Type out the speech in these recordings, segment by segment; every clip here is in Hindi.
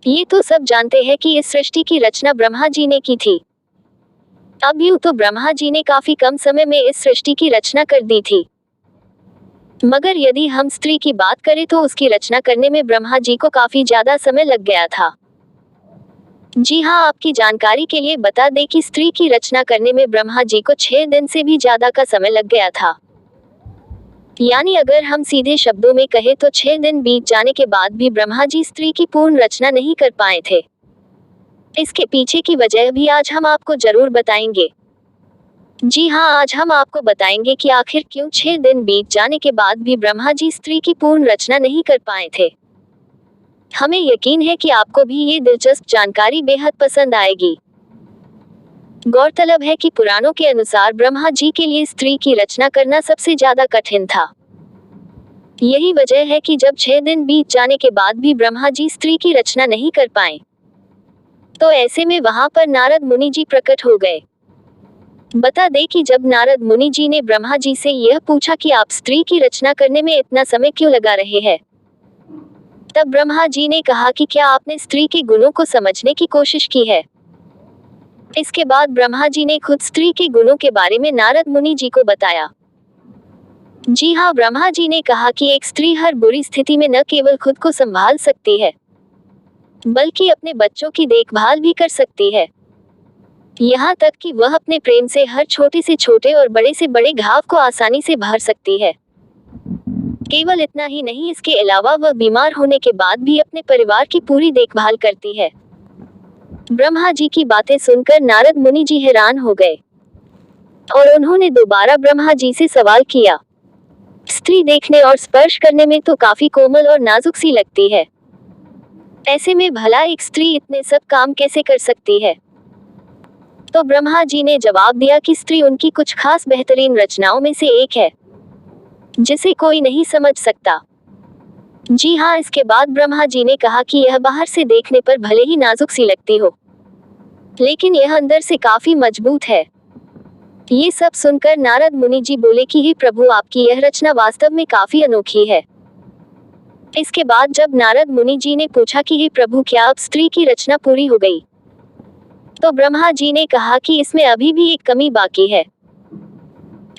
ये तो सब जानते हैं कि इस सृष्टि की रचना ब्रह्मा जी ने की थी। अब यूं तो ब्रह्मा जी ने काफी कम समय में इस सृष्टि की रचना कर दी थी, मगर यदि हम स्त्री की बात करें तो उसकी रचना करने में ब्रह्मा जी को काफी ज्यादा समय लग गया था। जी हाँ, आपकी जानकारी के लिए बता दें कि स्त्री की रचना करने में ब्रह्मा जी को 6 दिन से भी ज्यादा का समय लग गया था। यानी अगर हम सीधे शब्दों में कहें तो 6 दिन बीत जाने के बाद भी ब्रह्मा जी स्त्री की पूर्ण रचना नहीं कर पाए थे। इसके पीछे की वजह भी आज हम आपको जरूर बताएंगे। जी हाँ, आज हम आपको बताएंगे कि आखिर क्यों 6 दिन बीत जाने के बाद भी ब्रह्मा जी स्त्री की पूर्ण रचना नहीं कर पाए थे। हमें यकीन है कि आपको भी ये दिलचस्प जानकारी बेहद पसंद आएगी। गौरतलब है कि पुराणों के अनुसार ब्रह्मा जी के लिए स्त्री की रचना करना सबसे ज्यादा कठिन था। यही वजह है कि जब 6 दिन बीत जाने के बाद भी ब्रह्मा जी स्त्री की रचना नहीं कर पाए, तो ऐसे में वहां पर नारद मुनि जी प्रकट हो गए। बता दें कि जब नारद मुनि जी ने ब्रह्मा जी से यह पूछा कि आप स्त्री की रचना करने में इतना समय क्यों लगा रहे हैं, तब ब्रह्मा जी ने कहा कि क्या आपने स्त्री के गुणों को समझने की कोशिश की है। इसके बाद ब्रह्मा जी ने खुद स्त्री के गुणों के बारे में नारद मुनि जी को बताया। जी हाँ, ब्रह्मा जी ने कहा कि एक स्त्री हर बुरी स्थिति में न केवल खुद को संभाल सकती है, बल्कि अपने बच्चों की देखभाल भी कर सकती है। यहाँ तक कि वह अपने प्रेम से हर छोटे से छोटे और बड़े से बड़े घाव को आसानी से भर सकती है। केवल इतना ही नहीं, इसके अलावा वह बीमार होने के बाद भी अपने परिवार की पूरी देखभाल करती है। ब्रह्मा जी की बातें सुनकर नारद मुनि जी हैरान हो गए और उन्होंने दोबारा ब्रह्मा जी से सवाल किया, स्त्री देखने और स्पर्श करने में तो काफी कोमल और नाजुक सी लगती है, ऐसे में भला एक स्त्री इतने सब काम कैसे कर सकती है। तो ब्रह्मा जी ने जवाब दिया कि स्त्री उनकी कुछ खास बेहतरीन रचनाओं में से एक है, जिसे कोई नहीं समझ सकता। जी हाँ, इसके बाद ब्रह्मा जी ने कहा कि यह बाहर से देखने पर भले ही नाजुक सी लगती हो, लेकिन यह अंदर से काफी मजबूत है। ये सब सुनकर नारद मुनि जी बोले कि हे प्रभु, आपकी यह रचना वास्तव में काफी अनोखी है। इसके बाद जब नारद मुनि जी ने पूछा कि हे प्रभु, क्या अब स्त्री की रचना पूरी हो गई, तो ब्रह्मा जी ने कहा कि इसमें अभी भी एक कमी बाकी है।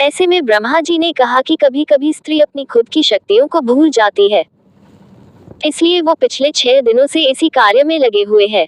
ऐसे में ब्रह्मा जी ने कहा कि कभी कभी स्त्री अपनी खुद की शक्तियों को भूल जाती है, इसलिए वो पिछले 6 दिनों से इसी कार्य में लगे हुए हैं।